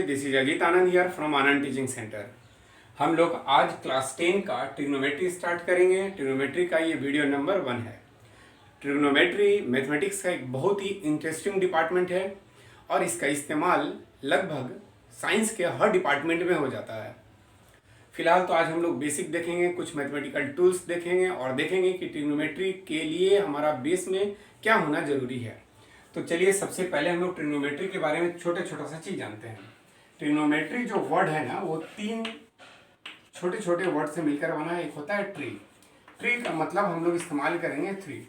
This is Ajit Anand here from Anand teaching centre. हम लोग आज क्लास 10 का ट्रिग्नोमेट्री स्टार्ट करेंगे। ट्रिग्नोमेट्री का ये वीडियो नंबर 1 है। ट्रिग्नोमेट्री मैथमेटिक्स का एक बहुत ही इंटरेस्टिंग डिपार्टमेंट है और इसका इस्तेमाल लगभग साइंस के हर डिपार्टमेंट में हो जाता है। फिलहाल तो आज हम लोग बेसिक देखेंगे, कुछ मैथमेटिकल टूल्स देखेंगे और देखेंगे कि ट्रिग्नोमेट्री के लिए हमारा बेस में क्या होना जरूरी है। तो चलिए सबसे पहले हम लोग ट्रिग्नोमेट्री के बारे में छोटा सा चीज जानते हैं। ट्रिग्नोमेट्री जो वर्ड है ना, वो 3 छोटे छोटे वर्ड से मिलकर बना है। एक होता है ट्री। ट्री का मतलब हम लोग इस्तेमाल करेंगे 3।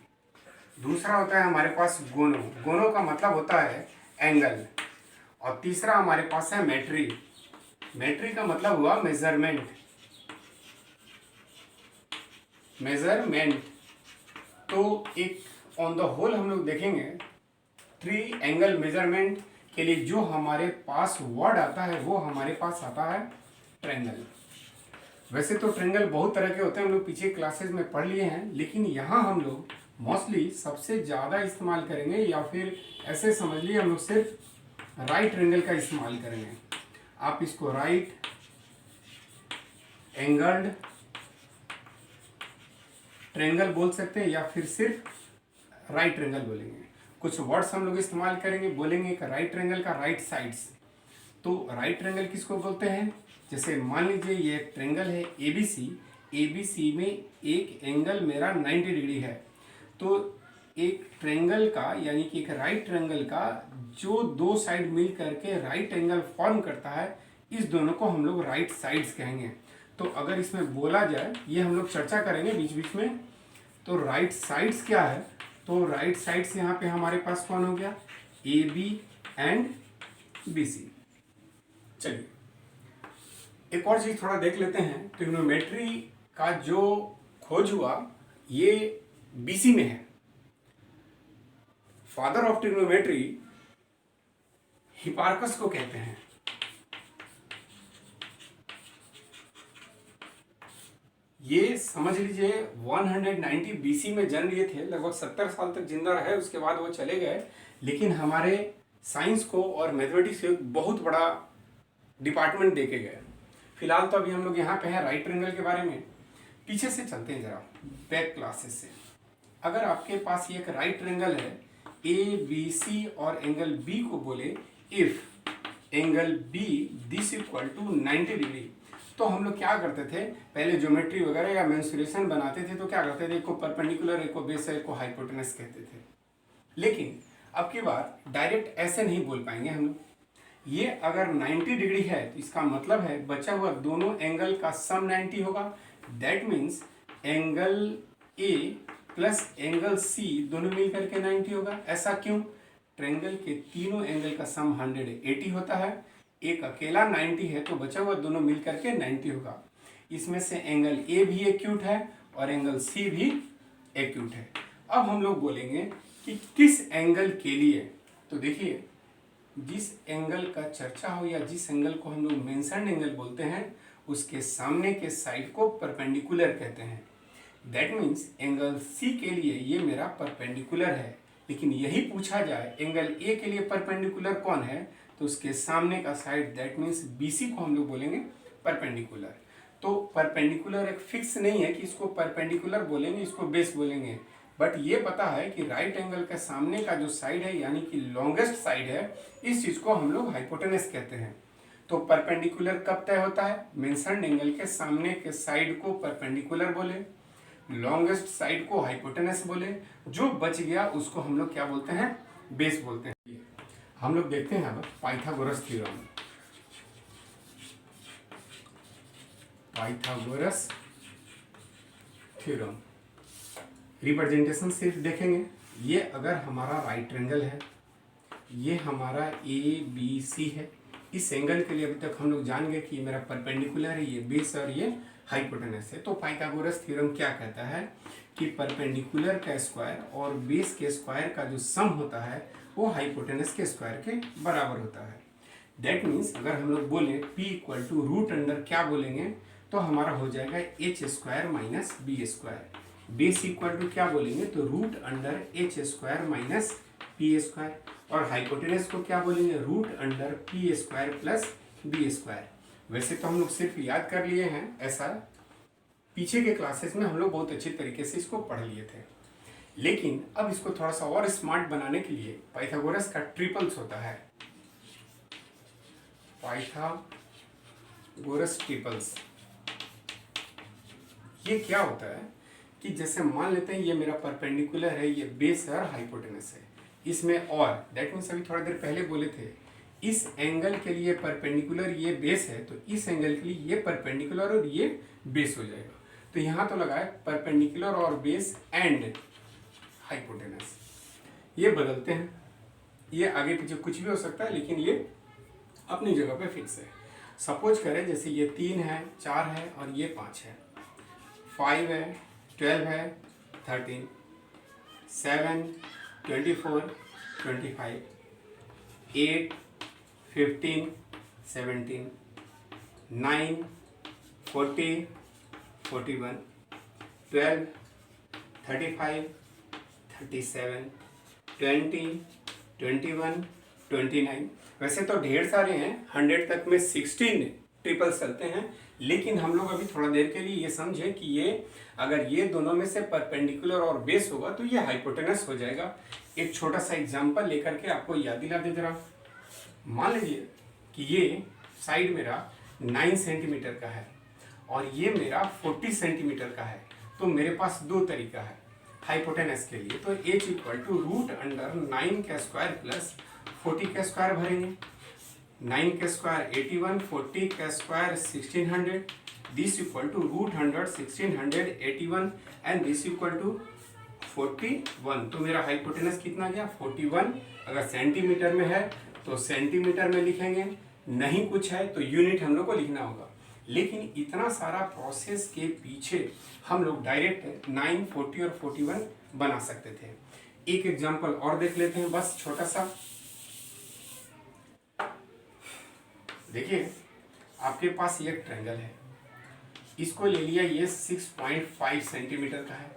दूसरा होता है हमारे पास गोनो। गोनो का मतलब होता है एंगल। और तीसरा हमारे पास है मेट्री। मेट्री का मतलब हुआ मेजरमेंट। मेजरमेंट तो एक ऑन द होल हम लोग देखेंगे ट्री एंगल मेजरमेंट के लिए जो हमारे पास वर्ड आता है वो हमारे पास आता है ट्रायंगल। वैसे तो ट्रायंगल बहुत तरह के होते हैं, हम लोग पीछे क्लासेस में पढ़ लिए हैं, लेकिन यहाँ हम लोग मोस्टली सबसे ज़्यादा इस्तेमाल करेंगे, या फिर ऐसे समझ लिए हम लोग सिर्फ राइट ट्रायंगल का इस्तेमाल करेंगे। आप इसको राइट एंगल्ड ट्रायंगल बोल सकते हैं या फिर सिर्फ राइट ट्रायंगल बोलेंगे। कुछ वर्ड्स हम लोग इस्तेमाल करेंगे, बोलेंगे कि राइट ट्रायंगल का राइट साइड्स। तो राइट ट्रायंगल किसको बोलते हैं? जैसे मान लीजिए ये एक ट्रायंगल है एबीसी। एबीसी में एक एंगल मेरा 90 डिग्री है। तो एक ट्रायंगल का यानी कि एक राइट ट्रायंगल का जो 2 साइड मिल करके राइट एंगल फॉर्म करता है, इस दोनों को हम लोग राइट साइड्स कहेंगे। तो अगर इसमें बोला जाए, ये हम लोग चर्चा करेंगे बीच बीच में। तो राइट साइड्स क्या है? तो राइट साइड्स यहाँ पे हमारे पास कौन हो गया? A B and B C. चलिए एक और चीज थोड़ा देख लेते हैं। ट्रिग्नोमेट्री का जो खोज हुआ ये बीसी में है। फादर ऑफ ट्रिग्नोमेट्री हिपार्कस को कहते हैं। ये समझ लीजिए 190 बीसी में जन्म लिए थे। लगभग 70 साल तक जिंदा रहे, उसके बाद वो चले गए। लेकिन हमारे साइंस को और मैथमेटिक्स को एक बहुत बड़ा डिपार्टमेंट देके गए। फिलहाल तो अभी हम लोग यहाँ पे हैं राइट ट्रायंगल के बारे में। पीछे से चलते हैं जरा, बैक क्लासेस से। अगर आपके पास ये एक राइट ट्रायंगल है ए बी सी और एंगल बी को बोले if angle B this equal to 90 degree, तो हम लोग क्या करते थे? पहले ज्योमेट्री वगैरह या मेंसुरेशन बनाते थे तो क्या करते थे? एक को परपेंडिकुलर, एक को बेस, एक को हाइपोटेनस कहते थे। लेकिन अब की बार डायरेक्ट ऐसे नहीं बोल पाएंगे हम लोग। ये अगर 90 डिग्री है तो इसका मतलब है बचा हुआ दोनों एंगल का सम 90 होगा। That means angle A plus angle C दोनों मिलकर के 90 होगा। ऐसा क्यों? ट्रायंगल के तीनों एंगल का सम 180 होता है। एक अकेला 90 है तो बचा हुआ दोनों मिलकर के 90 होगा। इसमें से एंगल ए भी एक्यूट है और एंगल सी भी एक्यूट है। अब हम लोग बोलेंगे कि किस एंगल के लिए। तो देखिए, जिस एंगल का चर्चा हो या जिस एंगल को हम लोग मेंशन्ड एंगल बोलते हैं, उसके सामने के साइड को परपेंडिकुलर कहते हैं। दैट मीन्स एंगल सी के लिए ये मेरा परपेंडिकुलर है। लेकिन यही पूछा जाए एंगल ए के लिए परपेंडिकुलर कौन है, तो उसके सामने का साइड दैट मीन्स बीसी को हम लोग बोलेंगे परपेंडिकुलर। तो परपेंडिकुलर एक फिक्स नहीं है कि इसको परपेंडिकुलर बोलेंगे, इसको बेस बोलेंगे। बट ये पता है कि राइट एंगल के सामने का जो साइड है यानी कि लॉन्गेस्ट साइड है, इस चीज को हम लोग हाइपोटेनस कहते हैं। तो परपेंडिकुलर कब तय होता है? मेंशन्ड एंगल के सामने के साइड को परपेंडिकुलर बोले, लॉन्गेस्ट साइड को हाइपोटेनस बोले, जो बच गया उसको हम लोग क्या बोलते हैं? बेस बोलते हैं। हम लोग देखते हैं अब Pythagoras theorem. Pythagoras theorem representation सिर्फ देखेंगे। ये अगर हमारा राइट ट्रायंगल है, ये हमारा ए बी सी है। इस एंगल के लिए अभी तक हम लोग जान गए कि ये मेरा परपेंडिकुलर है, ये बेस और ये हाइपोटेनस है। तो पाइथागोरस थ्योरम क्या कहता है कि परपेंडिकुलर का स्क्वायर और बेस के स्क्वायर का जो सम होता है वो हाइपोटेनस के स्क्वायर के बराबर होता है। दैट मीन्स अगर हम लोग बोले P equal to root under क्या बोलेंगे, तो हमारा हो जाएगा H square minus B square. Base equal to क्या बोलेंगे? तो root under H square minus P square. और हाइपोटेनस को क्या बोलेंगे? Root under P square plus B square. वैसे तो हम लोग सिर्फ याद कर लिए हैं ऐसा, पीछे के क्लासेस में हम लोग बहुत अच्छे तरीके से इसको पढ़ लिए थे, लेकिन अब इसको थोड़ा सा और स्मार्ट बनाने के लिए पाइथागोरस का ट्रिपल्स होता है, पाइथागोरस ट्रिपल्स। ये क्या होता है कि जैसे मान लेते हैं ये मेरा परपेंडिकुलर है, ये बेस है और हाइपोटेनस है, इसमें और दैट मीन्स अभी थोड़ा देर पहले बोले थे इस एंगल के लिए परपेंडिकुलर ये बेस है, तो इस एंगल के लिए ये परपेंडिकुलर और ये बेस हो जाएगा। तो यहाँ तो लगा है परपेंडिकुलर और बेस एंड हाइपोटेनस, ये बदलते हैं, ये आगे पीछे कुछ भी हो सकता है लेकिन ये अपनी जगह पे फिक्स है। सपोज करें जैसे ये 3 है, 4 है और ये 5 है, 5 है, 12 है, 13, 7, 24, 25, 8, 15, 17, 9, 40, 41, 12, 35, 37, 20, 21, 29। वैसे तो ढेर सारे हैं, 100 तक में 16 ट्रिपल्स चलते हैं, लेकिन हम लोग अभी थोड़ा देर के लिए ये समझे कि ये अगर ये दोनों में से परपेंडिकुलर और बेस होगा तो ये हाइपोटेनस हो जाएगा। एक छोटा सा एग्जांपल लेकर के आपको याद दिला दे जरा। मान लीजिए कि ये साइड मेरा 9 सेंटीमीटर का है और ये मेरा 40 सेंटीमीटर का है, तो मेरे पास दो तरीका है हाइपोटेनस के लिए। तो h equal to root under 9 का स्क्वायर प्लस 40 का स्क्वायर भरेंगे, 9 का स्क्वायर 81, 40 का square 1600, this equal to root under 1600 81 and this equal to 41। तो मेरा हाइपोटेनस कितना गया 41। अगर सेंटीमीटर में है तो सेंटीमीटर में लिखेंगे, नहीं कुछ है तो यूनिट हम लोग को लिखना होगा। लेकिन इतना सारा प्रोसेस के पीछे हम लोग डायरेक्ट 9, 40 और 41 बना सकते थे। एक एग्जांपल और देख लेते हैं, बस छोटा सा। देखिए आपके पास ये ट्रायंगल है, इसको ले लिया, ये 6.5 सेंटीमीटर का है,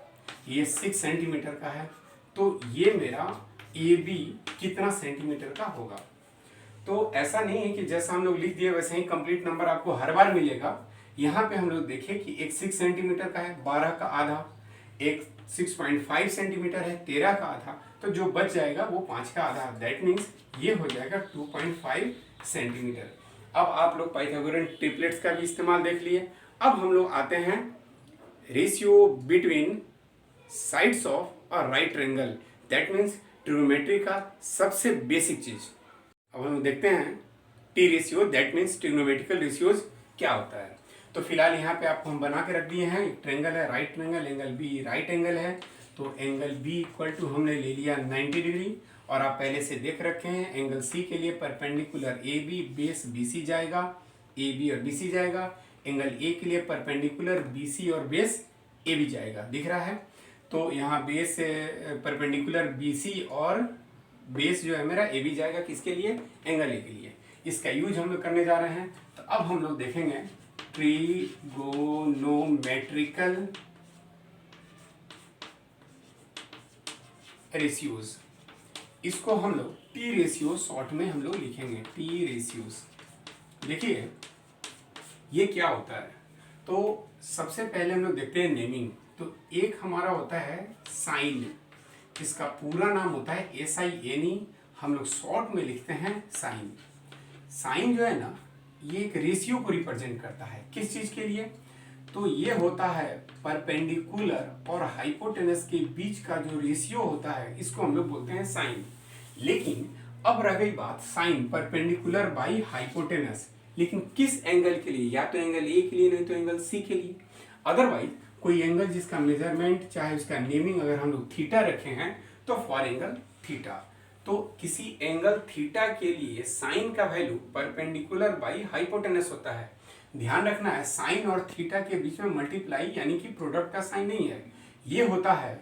ये 6 सेंटीमीटर का है, तो ये मेरा ए बी कितना सेंटीमीटर का होगा। तो ऐसा नहीं है कि जैसा हम लोग लिख दिए वैसे ही कंप्लीट नंबर आपको हर बार मिलेगा। यहाँ पे हम लोग देखें कि एक 6 सेंटीमीटर का है 12 का आधा, एक 6.5 सेंटीमीटर है 13 का आधा, तो जो बच जाएगा वो 5 का आधा, दैट मीन्स ये हो जाएगा 2.5 सेंटीमीटर। अब आप लोग पाइथागोरन ट्रिपलेट्स का भी इस्तेमाल देख लिए। अब हम लोग आते हैं ratio between sides of a right triangle, that means trigonometry का सबसे बेसिक चीज। अब हम देखते हैं T ratio, that means trigonometrical ratios क्या होता है। तो फिलहाल यहाँ पे आपको हम बना के रख दिए हैं, एक ट्रायंगल है right triangle, angle B right angle है, तो एंगल बी इक्वल टू हमने ले लिया 90 डिग्री, और आप पहले से देख रखे हैं एंगल सी के लिए perpendicular A B, base B C जाएगा, ए बी और बी सी जाएगा। एंगल ए के लिए परपेंडिकुलर बी सी और बेस ए बी जाएगा, दिख रहा है। तो यहाँ बेस परपेंडिकुलर बी सी और बेस जो है मेरा ए बी जाएगा, किसके लिए, एंगल ए के लिए। इसका यूज हम लोग करने जा रहे हैं। तो अब हम लोग देखेंगे ट्रिगोनोमेट्रिकल रेशियोज, इसको हम लोग टी रेशियो शॉर्ट में हम लोग लिखेंगे, टी रेशियोज। देखिए ये क्या होता है, तो सबसे पहले हम लोग देखते हैं नेमिंग। तो एक हमारा होता है साइन, इसका पूरा नाम होता है SINE, हम लोग शॉर्ट में लिखते हैं साइन। साइन जो है ना, ये एक रेशियो को रिप्रेजेंट करता है, किस चीज के लिए, तो ये होता है परपेंडिकुलर और हाइपोटेनस के बीच का जो रेशियो होता है, इसको हम लोग बोलते हैं साइन। लेकिन अब रह गई बात साइन परपेंडिकुलर बाई हाइपोटेनस, लेकिन किस एंगल के लिए, या तो एंगल ए के लिए, नहीं तो एंगल सी के लिए। अदरवाइज कोई एंगल जिसका मेजरमेंट चाहे उसका नेमिंग अगर हम लोग थीटा रखे हैं तो फॉर एंगल थीटा, तो किसी एंगल थीटा के लिए साइन का वैल्यू परपेंडिकुलर बाई हाइपोटेनस होता है। ध्यान रखना है साइन और थीटा के बीच में मल्टीप्लाई यानी कि प्रोडक्ट का साइन नहीं है, ये होता है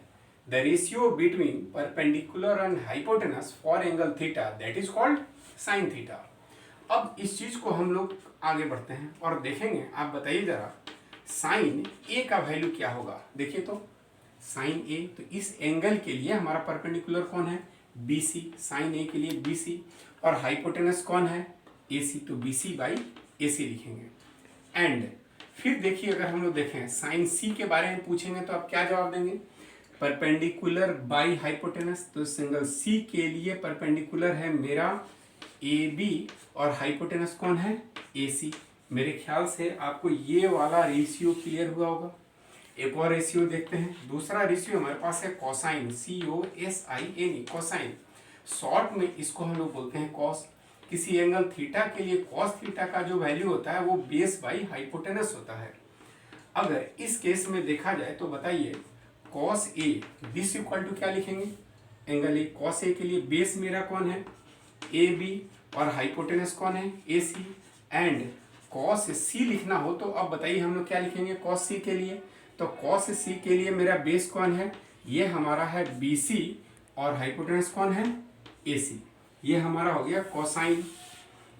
the ratio between perpendicular and hypotenuse for angle theta, that is called sine theta. अब इस चीज को हम लोग आगे बढ़ते हैं और देखेंगे, आप बताइए जरा साइन ए का वैल्यू क्या होगा। देखिए तो साइन ए, तो इस एंगल के लिए हमारा परपेंडिकुलर कौन है, BC, साइन ए के लिए BC, और हाइपोटेनस कौन है, AC, तो BC बाई AC लिखेंगे। एंड फिर देखिए, अगर हम लोग देखें साइन C के बारे में पूछेंगे तो आप क्या जवाब देंगे? परपेंडिकुलर बाई हाइपोटेनस, तो सिंगल C के लिए परपेंडिकुलर है मेरा AB और हाइपोटेनस कौन है? AC। मेरे ख्याल से आपको ये वाला रेशियो क्लियर हुआ होगा। एक और रेशियो देखते हैं। दूसरा रेशियो हमारे पास है कोसाइन, COSIN, कोसाइन। शॉर्ट में इसको हम लोग बोलते हैं कॉस। किसी एंगल थीटा के लिए कॉस थीटा का जो वैल्यू होता है वो बेस बाई हाइपोटेनस होता है। अगर इस केस में देखा जाए तो बताइए, cos A this equal to क्या लिखेंगे? Angle A. कॉस ए के लिए बेस मेरा कौन है? ए बी, और हाइपोटेनस कौन है? ए सी। एंड कॉस सी लिखना हो तो अब बताइए हम लोग क्या लिखेंगे कॉस सी के लिए? तो कॉस सी के लिए मेरा बेस कौन है? ये हमारा है बी सी, और हाइपोटेनस कौन है? ए सी। ये हमारा हो गया कोसाइन।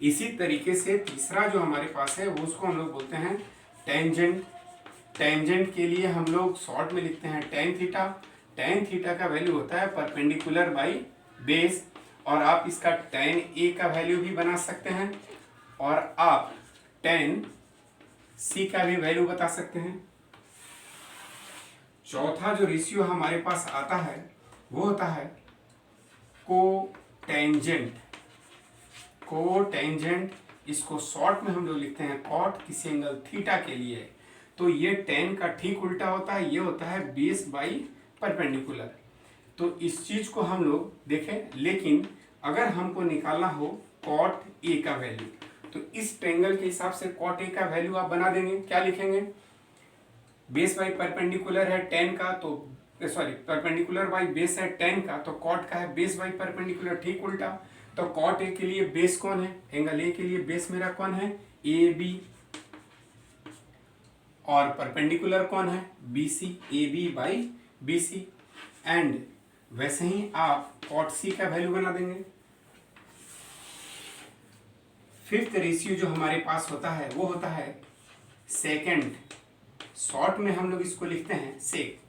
इसी तरीके से तीसरा जो हमारे पास है वो उसको हम लोग बोलते हैं टेंजेंट। टेंजेंट के लिए हम लोग शॉर्ट में लिखते हैं टेन थीटा। टेन थीटा का वैल्यू होता है परपेंडिकुलर बाई बेस, और आप इसका टेन ए का वैल्यू भी बना सकते हैं, और आप टेन सी का भी वैल्यू बता सकते हैं। चौथा जो रेशियो हमारे पास आता है वो होता है कोटेंजेंट। कोटेंजेंट, इसको शॉर्ट में हम लोग लिखते हैं कॉट, किसी एंगल थीटा के लिए। तो ये टेन का ठीक उल्टा होता है, ये होता है बेस बाई परपेंडिकुलर। तो इस चीज को हम लोग देखें, लेकिन अगर हमको निकालना हो कॉट ए का वैल्यू, तो इस ट्रेंगल के हिसाब से कॉट ए का वैल्यू आप बना देंगे। क्या लिखेंगे? बेस बाई परपेंडिकुलर है टेन का, तो सॉरी परपेंडिकुलर बाई बेस है टेन का, तो कॉट का है बेस बाई परपेंडिकुलर, ठीक उल्टा। तो कॉट ए के लिए बेस कौन है? एंगल ए के लिए बेस मेरा कौन है? ए बी, और परपेंडिकुलर कौन है? B C, A B by B C. And वैसे ही आप कॉट सी का वैल्यू बना देंगे। फिफ्थ रेशियो जो हमारे पास होता है वो होता है सेकेंड। शॉर्ट में हम लोग इसको लिखते हैं sec.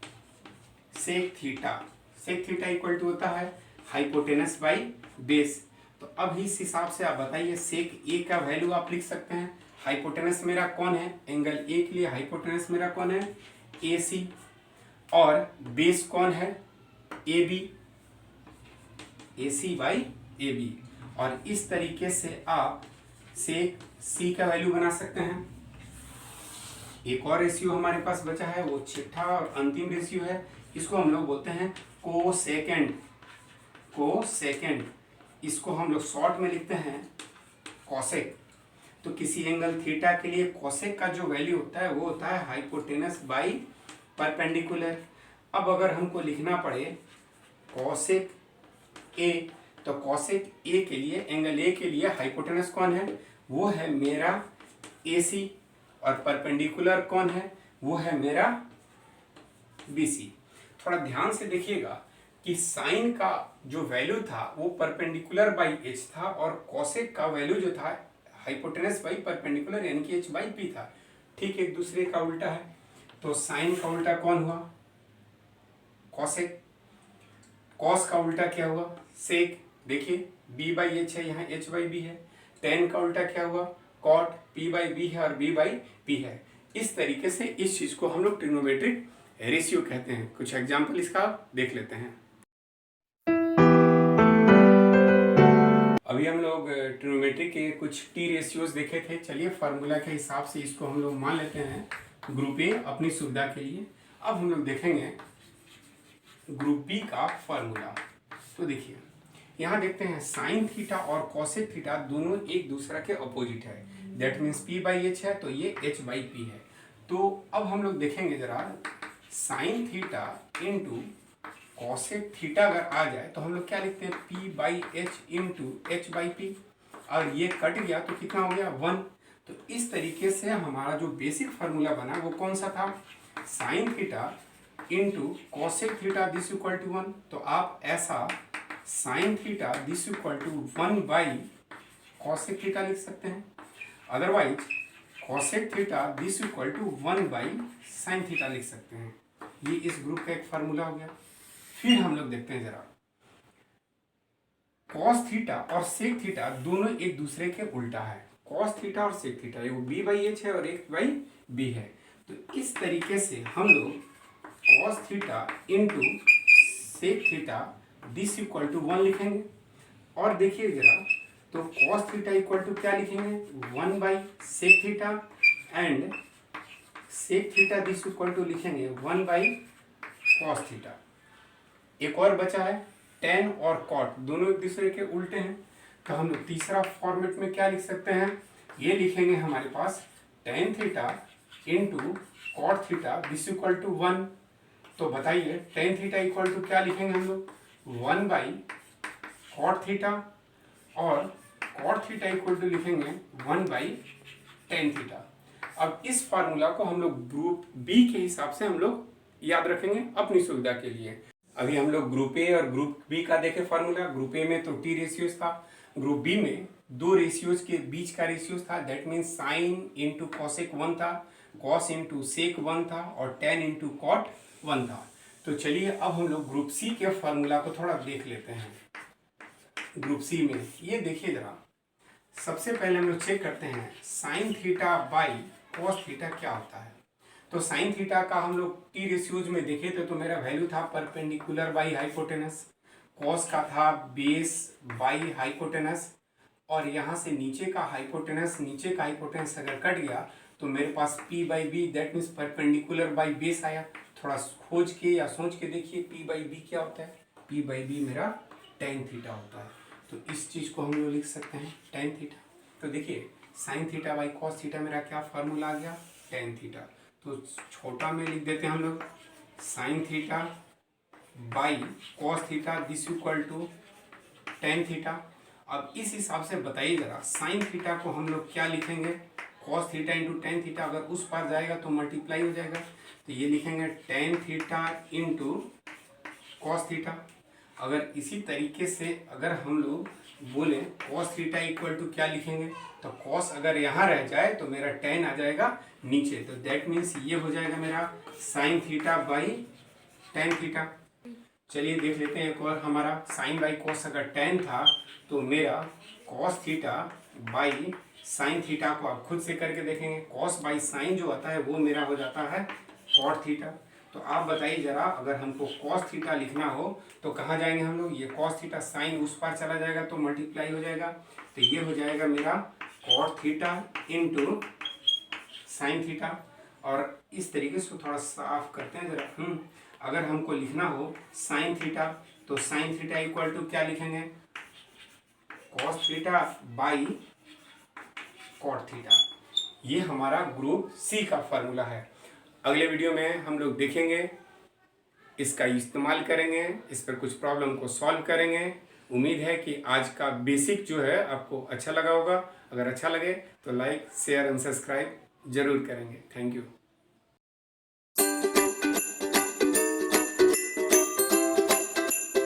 Sec theta. Sec theta equal to होता है हाइपोटेनस बाई बेस। तो अब इस हिसाब से आप बताइए, सेक ए का वैल्यू आप लिख सकते हैं। हाइपोटेनस मेरा कौन है? एंगल ए के लिए हाइपोटेनस मेरा कौन है? ए सी। और बेस कौन है? A B, A C by A B. और इस तरीके से आप सेक सी का वैल्यू बना सकते हैं। एक और रेशियो हमारे पास बचा है, वो छठा और अंतिम रेशियो है। इसको हम लोग बोलते हैं कोसेकेंड। कोसेकेंड, इसको हम लोग शॉर्ट में लिखते हैं कॉसेक। तो किसी एंगल थीटा के लिए कॉसेक का जो वैल्यू होता है वो होता है हाइपोटेनस बाई परपेंडिकुलर। अब अगर हमको लिखना पड़े कॉसेक ए, तो कॉसेक ए के लिए, एंगल ए के लिए हाइपोटेनस कौन है? वो है मेरा ए सी, और परपेंडिकुलर कौन है? वो है मेरा बी सी। थोड़ा ध्यान से देखिएगा कि साइन का जो वैल्यू था वो परपेंडिकुलर बाई एच था, और कॉसेक का वैल्यू जो था हाइपोटेनस बाई परपेंडिकुलर यानी कि एच बाई पी था। ठीक एक दूसरे का उल्टा है। तो साइन का उल्टा कौन हुआ? कॉसेक। कॉस का उल्टा क्या हुआ? सेक। देखिए बी बाई एच है, यहाँ एच बाई बी है। टेन का उल्टा क्या हुआ? कॉट। पी बाई बी है और बी बाई पी है। इस तरीके से इस चीज को हम लोग ट्रिग्नोमेट्रिक रेशियो कहते हैं। कुछ एग्जाम्पल इसका देख लेते हैं। अभी हम लोग ट्रिग्नोमेट्री के कुछ टी रेशियोज देखे थे। चलिए फार्मूला के हिसाब से इसको हम लोग मान लेते हैं ग्रुप ए अपनी सुविधा के लिए। अब हम लोग देखेंगे ग्रुप बी का फार्मूला। तो देखिए यहाँ देखते हैं साइन थीटा और कॉसेक थीटा दोनों एक दूसरे के अपोजिट है। That means P by H है तो ये एच बाई पी है। तो अब हम लोग देखेंगे जरा, sign theta into cosec theta अगर आ जाए तो हम लोग क्या लिखते हैं? P by H into H by P, और ये कट गया तो कितना हो गया? 1। तो इस तरीके से हमारा जो बेसिक फार्मूला बना वो कौन सा था? Sine theta into cosec theta this equal to 1। तो आप ऐसा sine theta this equal to 1 by cosec theta लिख सकते हैं। Otherwise cosec theta this equal to 1 by sine theta लिख सकते हैं। ये इस ग्रुप का एक फार्मूला हो गया। फिर हम लोग देखते हैं जरा, कॉस थीटा और सेक थीटा दोनों एक दूसरे के उल्टा है। कॉस थीटा और सेक थीटा, एक बी बाई एच है और एक बाई बी है। तो इस तरीके से हम लोग cos theta into sec theta this equal to 1 लिखेंगे। और देखिए जरा, तो कॉस थीटा इक्वल टू क्या लिखेंगे, 1 by sec theta, and sec theta this equal to लिखेंगे 1 बाई कॉस थीटा। एक और बचा है, टेन और कॉट दोनों एक दूसरे के उल्टे हैं, तो हम लोग तीसरा फॉर्मेट में क्या लिख सकते हैं, ये लिखेंगे हमारे पास tan theta into cot theta this equal to 1। तो बताइए टेन थीटा इक्वल टू क्या लिखेंगे हम लोग, 1 बाई कॉट थीटा, और कॉट थीटा इक्वल टू लिखेंगे 1 बाई टेन थीटा। अब इस फार्मूला को हम लोग ग्रुप बी के हिसाब से हम लोग याद रखेंगे अपनी सुविधा के लिए। अभी हम लोग ग्रुप ए और ग्रुप बी का देखे फार्मूला। ग्रुप ए में तो टी रेशियोज था, ग्रुप बी में दो रेशियोज के बीच का रेशियोज था, that means sine into cosec 1 था, कॉस इंटू सेक 1 था, और टेन इंटू कॉट 1 था। तो चलिए अब हम लोग ग्रुप सी के फार्मूला को थोड़ा देख लेते हैं। ग्रुप सी में ये देखिए जरा, सबसे पहले हम लोग चेक करते हैं sign theta by cos theta क्या होता है। तो साइन थीटा का हम लोग टी रेशियोज में देखे थे, तो मेरा वैल्यू था परपेंडिकुलर बाई हाइपोटेनस, कॉस का था बेस बाई हाइपोटेनस, और यहाँ से नीचे का हाइपोटेनस अगर कट गया तो मेरे पास p by B that means perpendicular by base आया। थोड़ा खोज के या सोच के देखिए p बाई बी क्या होता है, p बाई बी मेरा टेन थीटा होता है। तो इस चीज़ को हम लोग लिख सकते हैं टेन थीटा। तो देखिए sign theta by cos theta मेरा क्या फार्मूला आ गया, टेन थीटा। तो छोटा में लिख देते हैं हम लोग sine theta by cos theta this equal to tan theta. अब इस हिसाब से बताइए जरा, साइन थीटा को हम लोग क्या लिखेंगे, cos theta into tan theta, अगर उस पार जाएगा तो मल्टीप्लाई हो जाएगा, तो ये लिखेंगे ten theta into cos theta. अगर इसी तरीके से अगर हम लोग बोले कॉस थीटा इक्वल टू क्या लिखेंगे, तो कॉस अगर यहाँ रह जाए तो मेरा टेन आ जाएगा नीचे, तो दैट मीन्स ये हो जाएगा मेरा sign theta by tan theta. चलिए देख लेते हैं एक और, हमारा साइन बाई कॉस अगर टेन था तो मेरा cos theta by sine theta को आप खुद से करके देखेंगे, कॉस बाई साइन जो आता है वो मेरा हो जाता है कॉट थीटा। तो आप बताइए जरा, अगर हमको कॉस थीटा लिखना हो तो कहाँ जाएंगे हम लोग, ये कॉस थीटा साइन उस पार चला जाएगा तो मल्टीप्लाई हो जाएगा, तो ये हो जाएगा मेरा cot theta into sine theta. और इस तरीके से थोड़ा साफ करते हैं जरा, अगर हमको लिखना हो साइन थीटा तो साइन थीटा इक्वल टू क्या लिखेंगे, cos theta by cot theta. ये हमारा ग्रुप सी का फार्मूला है। अगले वीडियो में हम लोग देखेंगे, इसका इस्तेमाल करेंगे, इस पर कुछ प्रॉब्लम को सॉल्व करेंगे। उम्मीद है कि आज का बेसिक जो है आपको अच्छा लगा होगा। अगर अच्छा लगे तो लाइक शेयर एंड सब्सक्राइब जरूर करेंगे। Thank you.